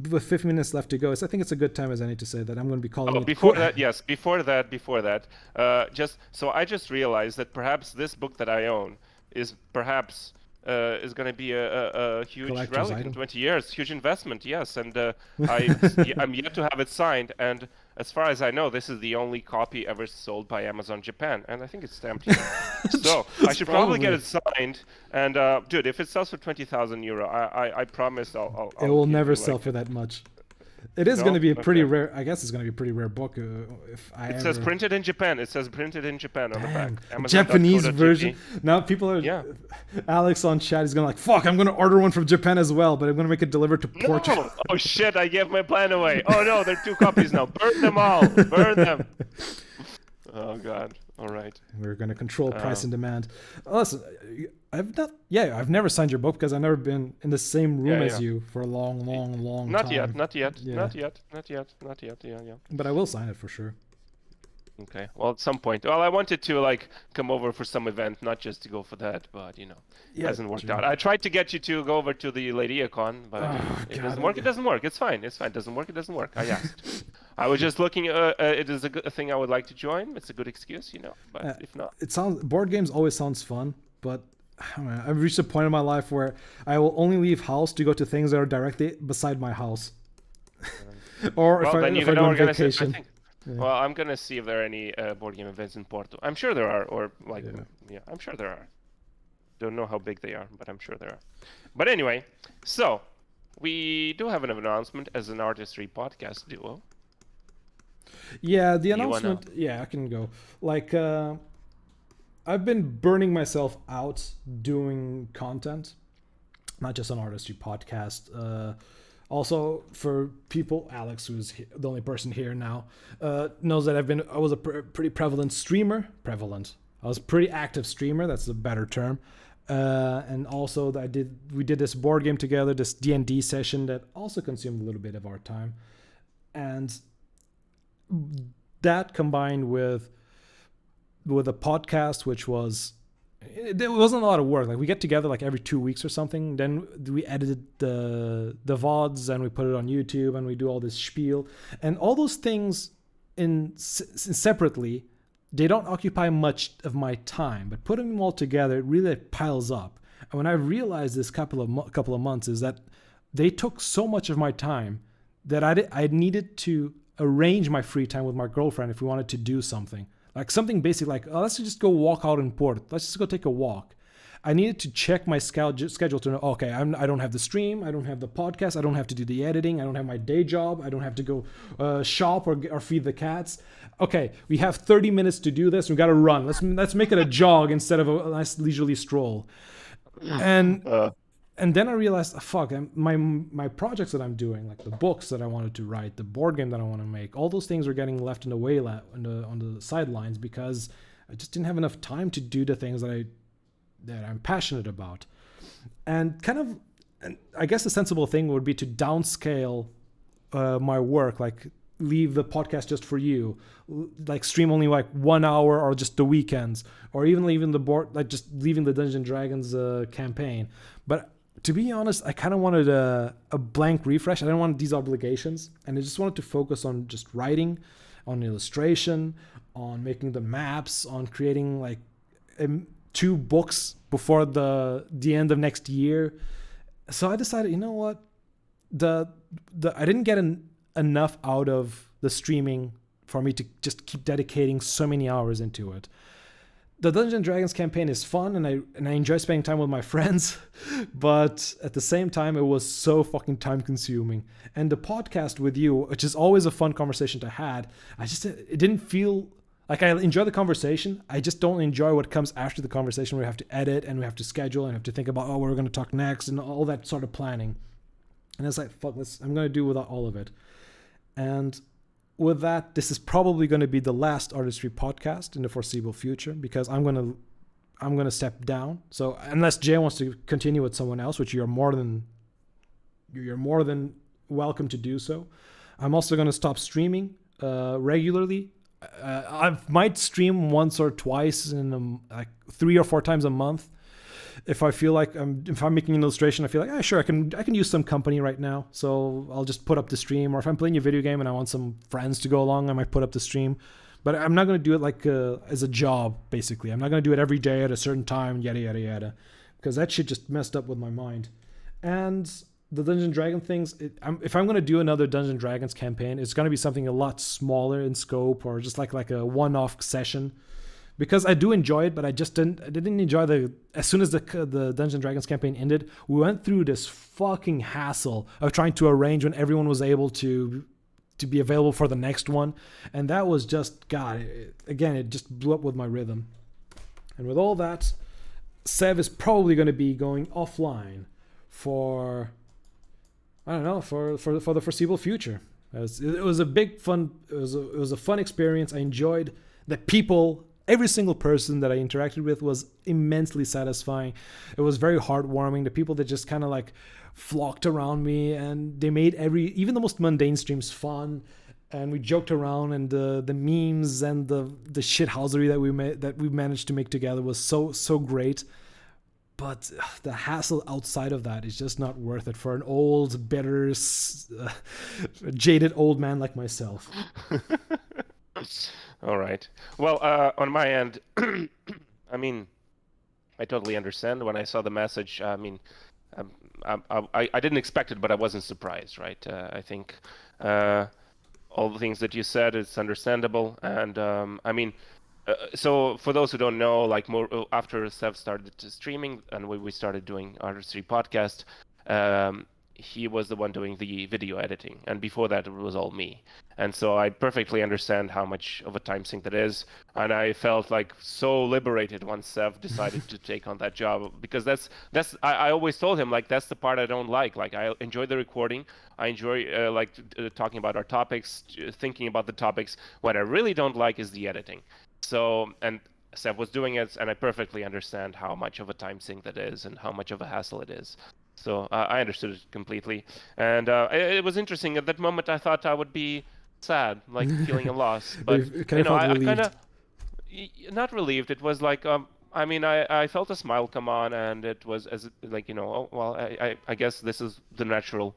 with 15 minutes left to go, I think it's a good time as any to say that I'm going to be calling it. Before that, just so I just realized that perhaps this book that I own is perhaps is going to be a huge relic in 20 years, huge investment, yes, and I'm yet to have it signed, and as far as I know, this is the only copy ever sold by Amazon Japan, and I think it's stamped here. So I should probably get it signed. And dude, if it sells for 20,000 euro, I promise I'll it will never sell for that much. It is going to be a pretty rare. I guess it's going to be a pretty rare book. It says printed in Japan. It says printed in Japan on the back. Japanese version. Now people are. Yeah. Alex on chat is going to like, fuck, I'm going to order one from Japan as well, but I'm going to make it delivered to Portugal. Oh shit! I gave my plan away. Oh no, there are 2 copies now. Burn them all. Burn them. Oh god. All right. We're going to control price and demand. Listen, I've never signed your book because I've never been in the same room as you for a long time. Not yet. Not yet. Yeah. But I will sign it for sure. Okay. Well, at some point. Well, I wanted to like come over for some event, not just to go for that, but it hasn't worked out. I tried to get you to go over to the LadyCon, but it doesn't work. It doesn't work. It's fine. It doesn't work. I asked. I was just looking. It is a thing I would like to join. It's a good excuse, But if not, board games always sounds fun, but I've reached a point in my life where I will only leave house to go to things that are directly beside my house, or if I go on vacation. Well, I'm gonna see if there are any board game events in Porto. I'm sure there are, or I'm sure there are. Don't know how big they are, but I'm sure there are. But anyway, so we do have an announcement as an Artistry podcast duo. Yeah, the announcement. Yeah, I can go. Like, I've been burning myself out doing content, not just on Artistry podcast. Also, for people, Alex, who's the only person here now, knows that I was a pretty prevalent streamer. I was a pretty active streamer. That's a better term. And also, we did this board game together, this D&D session that also consumed a little bit of our time. And that combined with a podcast, which was, it wasn't a lot of work. Like we get together like every 2 weeks or something. Then we edited the VODs and we put it on YouTube and we do all this spiel and all those things separately. They don't occupy much of my time, but putting them all together, it really piles up. And when I realized this couple of months is that they took so much of my time that I needed to arrange my free time with my girlfriend if we wanted to do something. Like something basic like, oh, let's just go walk out in Port. Let's just go take a walk. I needed to check my schedule to know, okay, I don't have the stream, I don't have the podcast, I don't have to do the editing, I don't have my day job, I don't have to go shop or feed the cats. Okay, we have 30 minutes to do this, we gotta run. Let's make it a jog instead of a nice leisurely stroll. And then I realized, fuck, my projects that I'm doing, like the books that I wanted to write, the board game that I want to make, all those things were getting left in the way on the sidelines because I just didn't have enough time to do the things that I'm passionate about. And I guess the sensible thing would be to downscale my work, like leave the podcast just for you, like stream only like 1 hour or just the weekends, or even leaving the board, like just leaving the Dungeons and Dragons campaign. But to be honest, I kind of wanted a blank refresh. I didn't want these obligations, and I just wanted to focus on just writing, on illustration, on making the maps, on creating like 2 books before the end of next year. So I decided, you know what, I didn't get enough out of the streaming for me to just keep dedicating so many hours into it. The Dungeons and Dragons campaign is fun, and I enjoy spending time with my friends, but at the same time, it was so fucking time consuming. And the podcast with you, which is always a fun conversation to have, it didn't feel like I enjoy the conversation. I just don't enjoy what comes after the conversation, where we have to edit and we have to schedule and have to think about, what we're going to talk next and all that sort of planning. And it's like, fuck, I'm going to do without all of it. And with that, this is probably going to be the last Artistry podcast in the foreseeable future, because I'm going to step down. So unless Jay wants to continue with someone else, which you're more than welcome to do so, I'm also going to stop streaming regularly. I might stream once or twice in like 3 or 4 times a month. If I feel like if I'm making an illustration, I feel like, sure, I can use some company right now, so I'll just put up the stream. Or if I'm playing a video game and I want some friends to go along, I might put up the stream. But I'm not going to do it like as a job, basically. I'm not going to do it every day at a certain time, yada, yada, yada. Because that shit just messed up with my mind. And the Dungeons and Dragons things, if I'm going to do another Dungeons and Dragons campaign, it's going to be something a lot smaller in scope, or just like a one-off session. Because I do enjoy it, but I didn't enjoy as soon as the Dungeons and Dragons campaign ended, we went through this fucking hassle of trying to arrange when everyone was able to be available for the next one. And that was just, God, it just blew up with my rhythm. And with all that, Sev is probably going to be going offline for, I don't know, for the foreseeable future. It was a big fun, it was a fun experience. I enjoyed the people. Every single person that I interacted with was immensely satisfying. It was very heartwarming. The people that just kind of like flocked around me, and they made even the most mundane streams fun. And we joked around, and the memes and the shithousery that we managed to make together was so great. But the hassle outside of that is just not worth it for an old, bitter, jaded old man like myself. All right. Well, on my end, I mean, I totally understand. When I saw the message, I mean, I didn't expect it, but I wasn't surprised, right? I think all the things that you said, it's understandable. And I mean, so for those who don't know, like more after Sev started streaming and we started doing Artistry podcast, he was the one doing the video editing, and before that it was all me. And so I perfectly understand how much of a time sink that is, and I felt like so liberated once Sev decided to take on that job, because that's I always told him, like, that's the part I don't like I enjoy the recording, I enjoy talking about our topics, thinking about the topics. What I really don't like is the editing. So, and Sev was doing it, and I perfectly understand how much of a time sink that is and how much of a hassle it is. So I understood it completely. And it was interesting. At that moment, I thought I would be sad, like feeling a loss. But You kind of felt I kind relieved. of not relieved. It was like I mean, I felt a smile come on, and it was as like oh, well, I guess this is the natural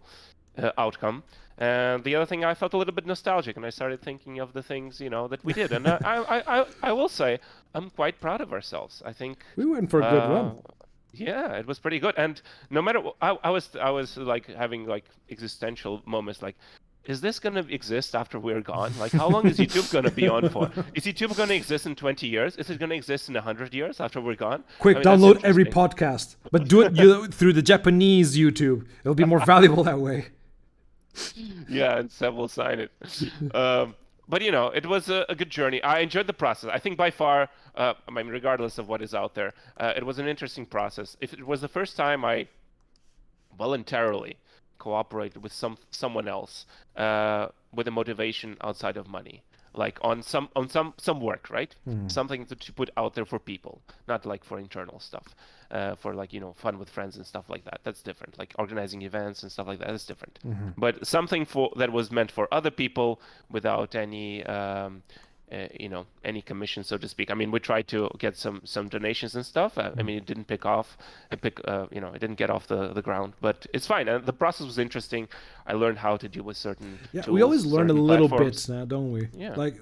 outcome. And the other thing, I felt a little bit nostalgic, and I started thinking of the things that we did. And I will say I'm quite proud of ourselves. I think We went for a good uh, run. yeah, it was pretty good. And no matter what, I was like having like existential moments, like, is this gonna exist after we're gone? Like, how long is YouTube gonna be on for? Is YouTube gonna exist in 20 years? Is it gonna exist in 100 years after we're gone? I Quick, mean, that's download every interesting. podcast, but do it through the Japanese YouTube. It'll be more valuable that way. Yeah, and Seb will sign it. But it was a good journey. I enjoyed the process. I think by far, I mean, regardless of what is out there, it was an interesting process. If it was the first time I voluntarily cooperated with someone else with a motivation outside of money, like on some work, right? Something to put out there for people, not like for internal stuff, for like fun with friends and stuff like that. That's different. Like organizing events and stuff like that is different. But something for that was meant for other people without any any commission, so to speak. I mean, we tried to get some donations and stuff. I mean, it didn't pick off. It didn't get off the ground, but it's fine. And the process was interesting. I learned how to deal with certain Yeah, tools, we always learn a certain little platforms. bits now, don't we? Yeah. Like,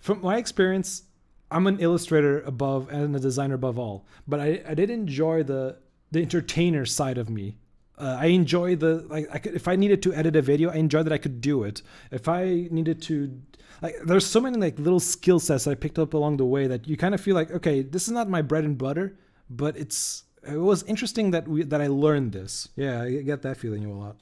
from my experience, I'm an illustrator above and a designer above all. But I did enjoy the entertainer side of me. I enjoy if I needed to edit a video, I enjoyed that I could do it. If I needed to, like, there's so many like little skill sets that I picked up along the way that you kind of feel like, okay, this is not my bread and butter, but it was interesting that I learned this. Yeah, I get that feeling a lot.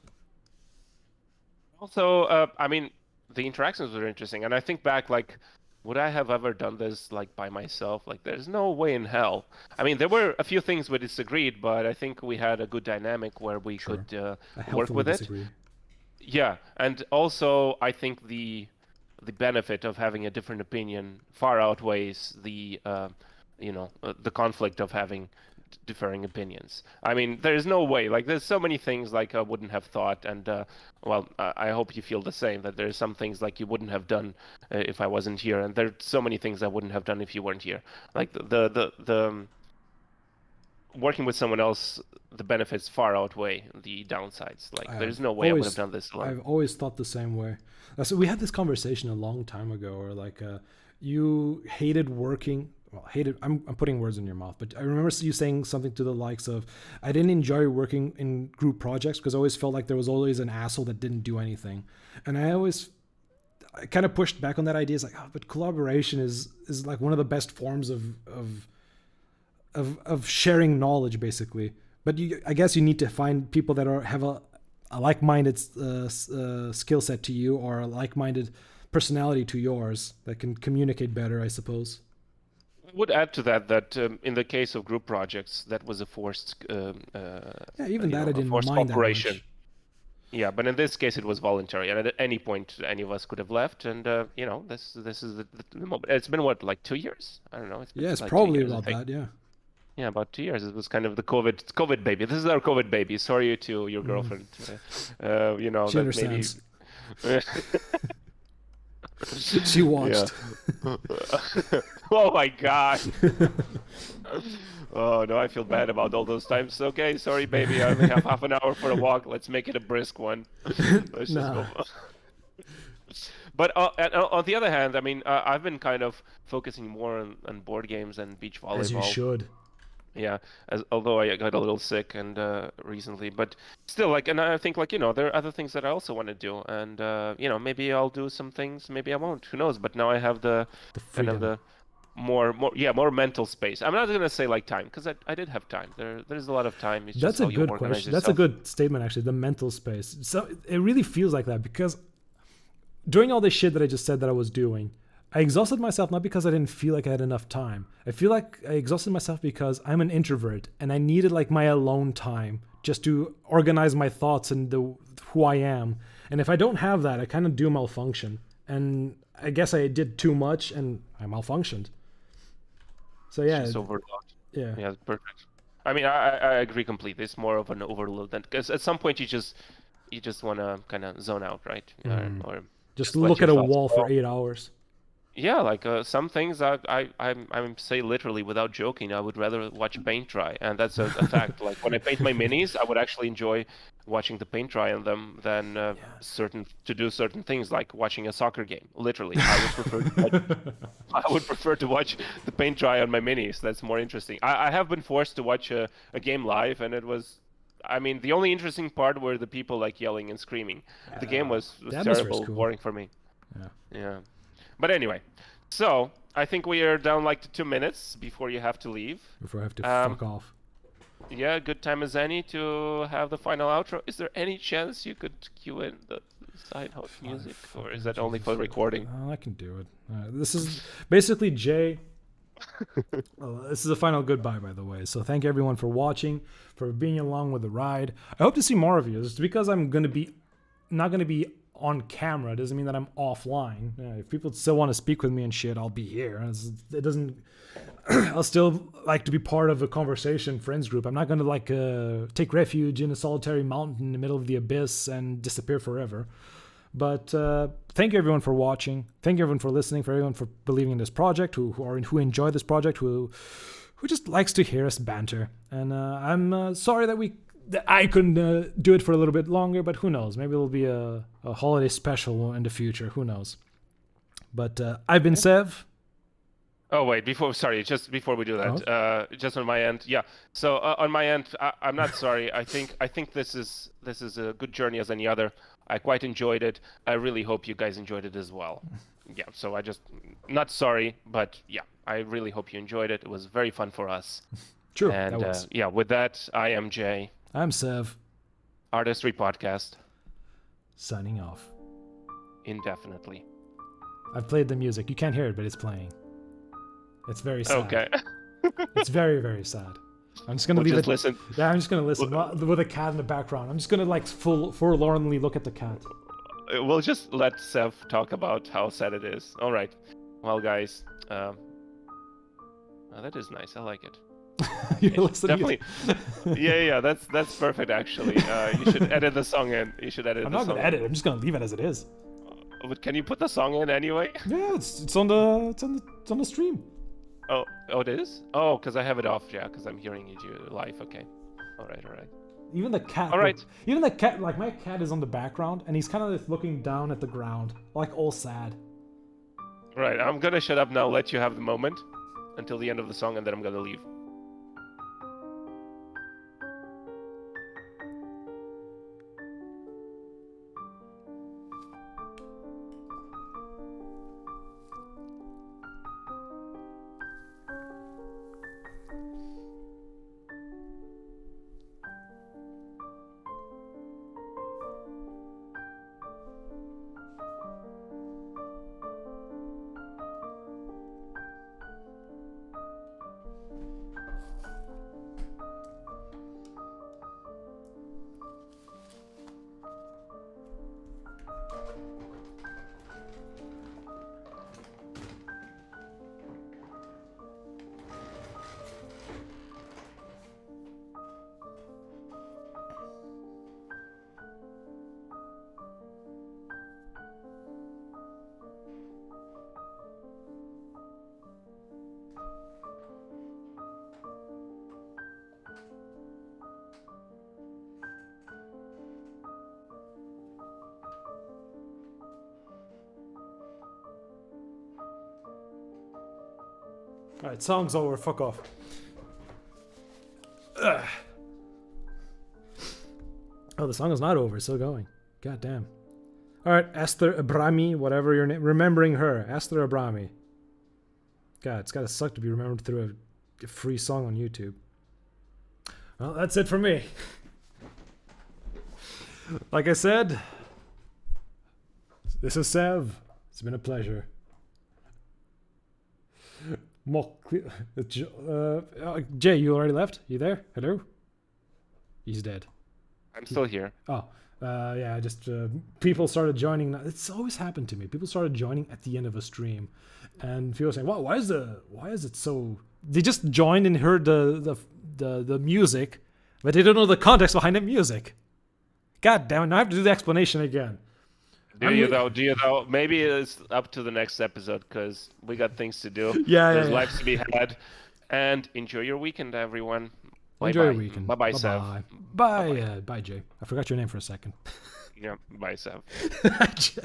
Also, I mean, the interactions were interesting, and I think back, like, would I have ever done this like by myself? Like, there's no way in hell. I mean, there were a few things we disagreed, but I think we had a good dynamic where we Sure. could I work healthily with it. disagree. Yeah, and also I think the benefit of having a different opinion far outweighs the conflict of having differing opinions. I mean, there's no way. Like, there's so many things like I wouldn't have thought, and well, I hope you feel the same. That there's some things like you wouldn't have done if I wasn't here, and there's so many things I wouldn't have done if you weren't here. Like the working with someone else, the benefits far outweigh the downsides. Like, there's no way I would have done this alone. I've always thought the same way. So we had this conversation a long time ago, where like you hated working. Well, hated. I'm putting words in your mouth, but I remember you saying something to the likes of, "I didn't enjoy working in group projects because I always felt like there was always an asshole that didn't do anything," and I kind of pushed back on that idea. It's like, oh, but collaboration is like one of the best forms of sharing knowledge, basically. But I guess you need to find people that have a like-minded skill set to you, or a like-minded personality to yours that can communicate better, I suppose. I would add to that in the case of group projects, that was a forced, Yeah, even that I a didn't forced mind that cooperation. much. Yeah, but in this case, it was voluntary, and at any point, any of us could have left. And this is the moment. It's been what, like 2 years? I don't know. It's been Yeah, it's like probably 2 years, I about think. that. Yeah. Yeah, about 2 years. It was kind of the COVID baby. This is our COVID baby. Sorry to your girlfriend. She That maybe. understands. She Yeah. watched. Oh my God. Oh no, I feel bad about all those times. Okay, sorry, baby. I only have half an hour for a walk. Let's make it a brisk one. Let's just Nah. go. But on the other hand, I mean, I've been kind of focusing more on board games and beach As you volleyball. should. Yeah, although I got a little sick and recently, but still, like, and I think, like, there are other things that I also want to do, and maybe I'll do some things, maybe I won't. Who knows? But now I have the The kind of freedom. the more mental space. I'm not gonna say like time, because I did have time. There's a lot of time. It's just That's a how you good organize question. That's a yourself. good statement, actually. The mental space. So it really feels like that, because doing all this shit that I just said that I was doing, I exhausted myself not because I didn't feel like I had enough time. I feel like I exhausted myself because I'm an introvert and I needed like my alone time just to organize my thoughts and who I am. And if I don't have that, I kind of do malfunction. And I guess I did too much and I malfunctioned. So It's yeah, just overload. yeah. Yeah, perfect. I mean, I agree completely. It's more of an overload than, because at some point you just want to kind of zone out, right? Or Just let look your at a thoughts wall flow. for 8 hours. Yeah, like some things I'm say literally without joking, I would rather watch paint dry, and that's a fact. Like when I paint my minis, I would actually enjoy watching the paint dry on them than to do certain things like watching a soccer game. Literally, I would prefer to watch the paint dry on my minis. That's more interesting. I have been forced to watch a game live, and it was. I mean, the only interesting part were the people like yelling and screaming. The game was The atmosphere is terrible, cool. boring for me. Yeah. Yeah. But anyway, so I think we are down like to 2 minutes before you have to leave. Before I have to Um, fuck off. yeah, good time as any to have the final outro. Is there any chance you could cue in the side note music, or is that only for the recording? Oh, I can do it. This is basically Jay. This is a final goodbye, by the way. So thank everyone for watching, for being along with the ride. I hope to see more of you. It's because I'm not gonna be on camera. It doesn't mean that I'm offline. If people still want to speak with me and shit, I'll be here. It doesn't. I'll still like to be part of a conversation friends group. I'm not gonna like take refuge in a solitary mountain in the middle of the abyss and disappear forever. But thank you everyone for watching. Thank you everyone for listening. For everyone for believing in this project, who enjoy this project, who just likes to hear us banter. And I'm sorry that I couldn't do it for a little bit longer. But who knows? Maybe it'll be a holiday special in the future. Who knows? But I've been Sev. Oh wait, just before we do that, just on my end, yeah. So on my end, I'm not sorry. I think this is a good journey as any other. I quite enjoyed it. I really hope you guys enjoyed it as well. Yeah. So I just not sorry, but yeah, I really hope you enjoyed it. It was very fun for us. True. And that was. yeah, with that, I am Jay. I'm Sev. Artistry podcast. Signing off. Indefinitely. I've played the music. You can't hear it, but it's playing. It's very sad. Okay. It's very, very sad. I'm just gonna leave it. Listen. Yeah, I'm just gonna listen with a cat in the background. I'm just gonna like forlornly look at the cat. We'll just let Sev talk about how sad it is. All right. Well, guys, that is nice. I like it. You're listening. Definitely. Yeah. That's perfect. Actually, you should edit the song in. You should edit. I'm not gonna edit. I'm just gonna leave it as it is. But can you put the song in anyway? Yeah, it's on the stream. Oh, it is? Oh, because I have it off, yeah, because I'm hearing you live. Okay. All right. Even the cat. All right. Even the cat, like my cat is on the background, and he's kind of just looking down at the ground, like all sad. Right, I'm gonna shut up now, let you have the moment until the end of the song, and then I'm gonna leave. Alright, song's over. Fuck off. Ugh. Oh, the song is not over. It's still going. God damn. Alright, Esther Abrami, whatever your name. Remembering her. Esther Abrami. God, it's gotta suck to be remembered through a free song on YouTube. Well, that's it for me. Like I said, this is Sev. It's been a pleasure. Jay, you already left? You there? Hello? He's dead. I'm still here. Oh, yeah, just people started joining. It's always happened to me. People started joining at the end of a stream, and people were saying, "Wow, why is it so?" They just joined and heard the music, but they don't know the context behind the music. God damn it! Now I have to do the explanation again. Do you though? Do you though? Maybe it's up to the next episode because we got things to do. Yeah, There's yeah. lives to be had. And enjoy your weekend, everyone. Bye Enjoy your bye. weekend. Bye bye, Bye Sav. bye. Bye Bye. bye. Bye, Jay. I forgot your name for a second. Yeah, bye, Sav. Jay.